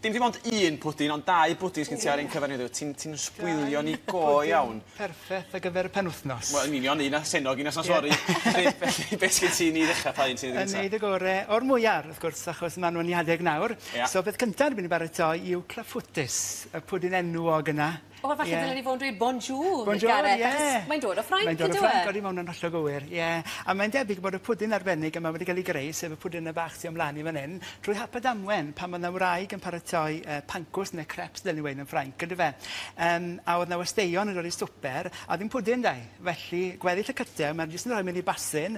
dim dim ond un pwdin, ond 2 pwdin sgyn ti ar un cyfer ni. Ti'n sbwylio ni go iawn. Perffaith ar gyfer y penwthnos. Wel, yn union, un a senog, un a sori. Felly, beth sgyn ti ni ddechrau pa un ti'n Yn neud y gorau o'r mwyar, wrth gwrs, achos ma'n nhw'n iadeg nawr. So, beth cyntaf rydyn ni'n baratoi yw claffwtus, y pwdin enwog yna. O, falle dylen ni fod yn dweud bonjour. Bonjour, ie. Mae'n dod o Ffrainc, Mae'n dod o Ffrainc, godi mewn yn hollol gywir, ie. A mae'n debyg bod y pwdin arbennig yma wedi cael ei greu, sef y pwdin y bach sy'n ymlaen i fan hyn, trwy hap a damwen, pan oedd na wraig yn paratoi pancws neu creps, dylen ni wein yn Ffrainc, ydy fe. A oedd na wasteion yn dod i swper, a ddim pwdin dau. Felly, gweddill y cytew, mae'n jyst yn rhoi mynd i basin,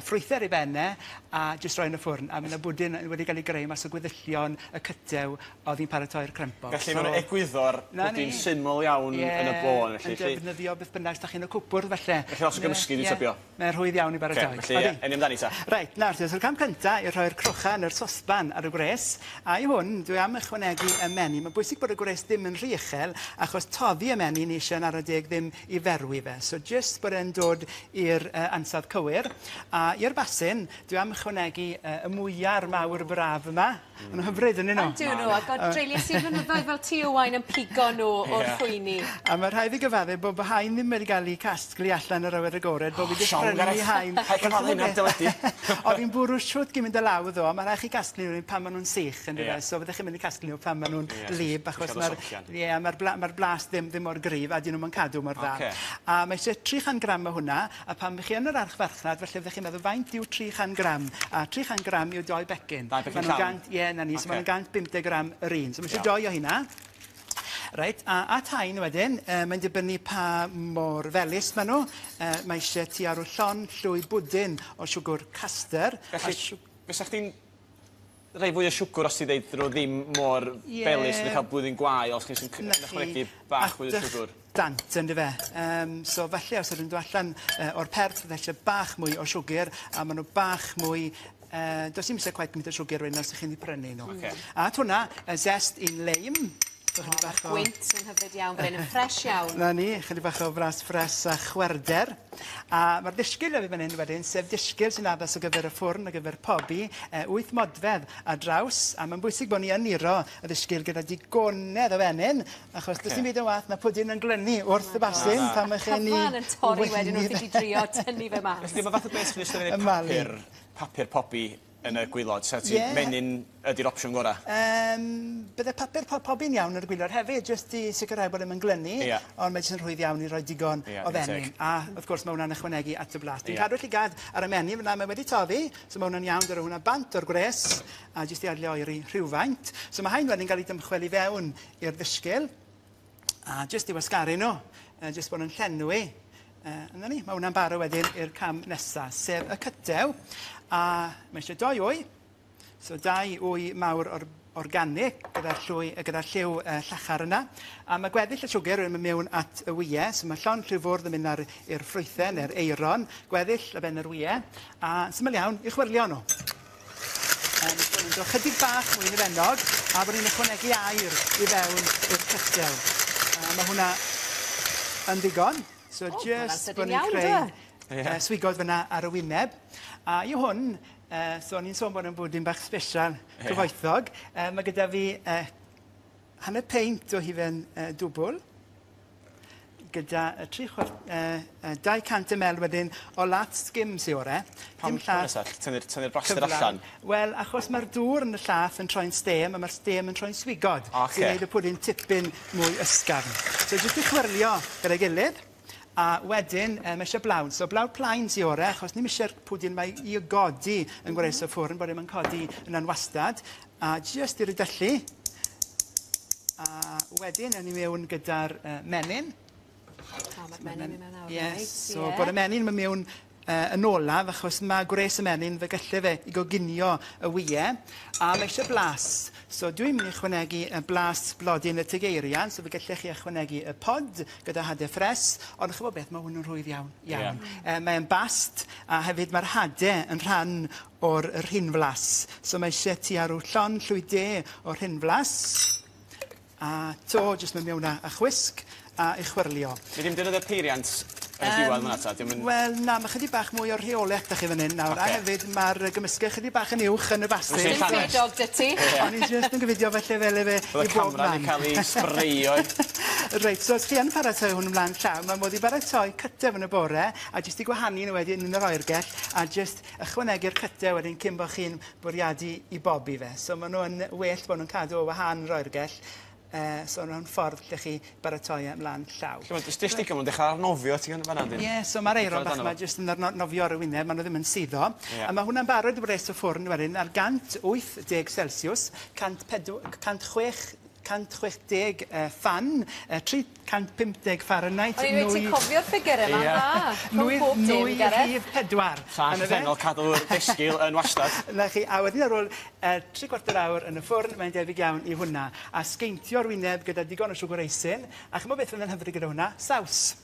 ffrwyther i benne, a jyst rhoi yn y ffwrn. A mae'n y bwdin wedi cael ei greu mas o gweddillion y cytew oedd hi'n paratoi'r crempog. Felly mae'n egwyddor pwdin syml iawn yn y bôn. Yn defnyddio beth bynnag dach chi'n y cwbwrdd, felly. Felly os o gymysgu di tybio. Mae'n rhwydd iawn i baratoi. Felly, enni amdani ta. Reit, nawr, so'r cam cynta i rhoi'r crwchan yr sosban ar y gwres. A i hwn, dwi am ychwanegu y menyn. Mae'n bwysig bod y gwres ddim yn rhy uchel, achos toddi y menyn ni eisiau ar y deg ddim i ferwi fe. So, just bod e'n dod i'r ansawdd cywir. A i'r basin, dwi am ychwanegu y mwyar mawr braf yma. Yn hyfryd yn un o. Ydw nhw, a god dreulio sydd fynyddoedd fel ti o wain yn pigo nhw o'r ffwyni. A mae rhaid fi gyfaddu bod haen ddim wedi cael ei casglu allan yr awyr agored, bod fi wedi prynu haen. Oedd hi'n bwrw siwt gyd mynd y law ddo, mae rhaid chi casglu nhw pan maen nhw'n sych, so fyddech chi'n mynd i casglu nhw pan maen nhw'n lib, achos mae'r blas ddim o'r grif, a dyn nhw'n cadw mor dda. A mae eisiau 300 gram o hwnna, a pan bych chi yn yr arch farchnad, felly fyddech chi'n meddwl faint yw 300 gram, a 300 gram yw 2 becyn. 2 becyn llawn? Ie, na ni, so mae'n 150 gram yr un. So mae eisiau 2 o hynna. Reit, a taen wedyn, mae'n dibynnu pa mor felus maen nhw. Mae eisiau tua rw llon llwy bwdin o siwgr caster. Felly, fysa chdi'n rhai fwy o siwgr os ti ddeud nhw ddim mor felus yn cael blwyddyn gwael, os chi'n ychwanegu bach fwy o siwgr? Dant yn dyfe. So felly, os ydyn nhw allan o'r perth, fe eisiau bach mwy o siwgr, a maen nhw bach mwy does ddim eisiau cwaith gymaint o siwgr wedyn os ydych chi'n ei prynu nhw. A hwnna, zest in leim. Gwynt yn hyfryd iawn, fan hyn yn ffres iawn. Na ni, chydig bach o fras ffres a chwerder. A mae'r disgyl o fi fan hyn wedyn, sef disgyl sy'n addas o gyfer y ffwrn, o gyfer pobi, 8 modfedd a draws. A mae'n bwysig bod ni yn niro y disgyl gyda digonedd o fenyn, achos does dim byd yn wath na pwdin yn glynu wrth y basin pan mae chi'n ni... Cyfan yn torri wedyn wrth i ti drio tynnu fe mas. Felly, mae fath o beth sy'n ystyried papur pobi yn y gwylod, so menyn ydy'r opsiwn gorau? Bydde papur pobi'n iawn yn y gwylod hefyd, jyst i sicrhau bod e'n glynu, ond mae'n jyst yn rhwydd iawn i roi digon o fenyn. A, wrth gwrs, mae hwnna'n ychwanegu at y blas. Dwi'n cadw llygad ar y menyn, fyna mae wedi toddi, so mae hwnna'n iawn, dyr hwnna bant o'r gwres, a jyst i adlio oeri rhywfaint. So mae hain wedyn cael ei dymchwel i fewn i'r ddisgyl, a jyst i wasgaru nhw, jyst bod yn llenwi. Yna ni, mae hwnna'n barw wedyn i'r cam nesaf, sef y cytew. A mae eisiau 2 wy, so 2 wy mawr organic gyda'r lliw llachar yna. A mae gweddill y siwgr yn mynd mewn at y wyau, so mae llon lliw fwrdd yn mynd i'r ffrwythau neu'r eiron, gweddill y ben yr wyau, a syml iawn i chwyrlio nhw. Mae'n dod chydig bach mwy yn y fenog, a bod ni'n ychwanegu air i fewn i'r cytew. Mae hwnna yn ddigon. So just bod ni'n creu swigod fyna ar y wyneb. A i hwn, so ni'n sôn bod yn bwdin bach special cyfoethog. Mae gyda fi hanner peint o hufen dwbl, gyda 200 ml wedyn o lat skim sy'n ore. Pam nesaf, tynnu'r broster allan? Wel, achos mae'r dŵr yn y llath yn troi'n stem, a mae'r stem yn troi'n swigod. Sy'n gwneud y pwdin tipyn mwy ysgafn. So jyst i chwyrlio gyda'i gilydd. A wedyn, mae eisiau blawn. So blawd plaen sy'n ore, achos ni'n eisiau'r pwdin mae i godi yn gwres o ffwrn, bod e'n codi yn anwastad. A jyst i'r dyllu. A wedyn, ni mewn gyda'r menyn. Mae'r menyn yn mewn awr. Yes, so bod y menyn yn mewn yn olaf, achos mae gwres y menyn fe gallu fe i goginio y wyau. A mae eisiau blas. So dwi'n mynd i ychwanegu y blas blodyn y tegeirian, so fe gallech chi ychwanegu y pod gyda hadau ffres, ond chybod beth, mae hwn yn rhwydd iawn. Mae'n bast, a hefyd mae'r hadau yn rhan o'r rhinflas. So mae eisiau tua rw llon llwy de o'r rhinflas, a to jyst mynd mewn â chwisg a i chwyrlio. Ni ddim defnyddio'r peiriant Yn y diwedd yna ta? Wel, na, mae chydig bach mwy o rheolaeth da chi fan hyn nawr. A hefyd mae'r gymysgau chydig bach yn uwch yn y bastyn. Dim ffedog dy ti. O'n i jyst yn gofidio felly fel efe i bob man. Bydd y camera wedi cael ei sbreio. Reit, so os chi yn paratoi hwn ymlaen llaw, mae mod i baratoi cytef yn y bore, a jyst i gwahanu nhw wedyn yn yr oergell, a jyst ychwanegu'r cytef wedyn cyn bod chi'n bwriadu i bobi fe. So maen nhw'n well bod nhw'n cadw o wahan yr oergell. So nhw'n ffordd lle chi baratoi ymlaen llaw. Ysdys ti gymryd dechrau arnofio ti gan y fan hyn? Ie, so mae'r eiron bach yma jyst yn arnofio ar y wyneb, maen nhw ddim yn suddo. A mae hwnna'n barod i bres o ffwrn wedyn ar 180 Celsius, 160 fan, 350 Fahrenheit. O'n i wedi cofio'r ffigur yma. Nwy rhif 4. Sa'n llenol cadw'r desgil yn wastad. Na chi, a wedyn ar ôl 3/4 awr yn y ffwrn, mae'n debyg iawn i hwnna. A sgeintio'r wyneb gyda digon o siwgr eisyn. A chymod beth yn hyfryd gyda hwnna? Saws.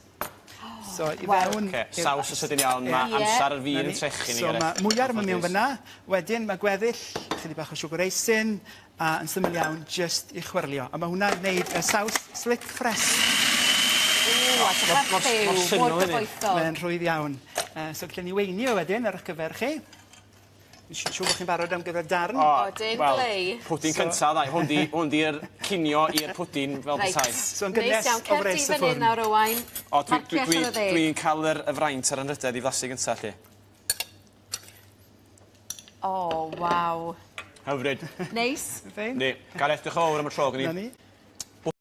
So, i fewn... Saws os ydyn iawn, mae amser yr fi'n trechu ni. So, mae mwyar yma mewn fyna. Wedyn, mae gweddill, chydig bach o siwgr eisyn, a yn syml iawn, just i chwyrlio. A mae hwnna'n gwneud y saws slick fresh. Mae'n rhwydd iawn. So, gallwn ni weinio wedyn ar eich gyfer chi. Siw bod chi'n barod am gyfer darn. Odyn glei. Pwdin cyntaf, ddau. Hwn di'r cinio i'r pwdin fel bethau. So'n gynnes o fres y ffwrn. Dwi'n cael y fraint ar anrydedd i flasu gyntaf, lle. O, waw. Hyfryd. Neis. Ni, Gareth, diolch yn fawr am y tro, gynnu.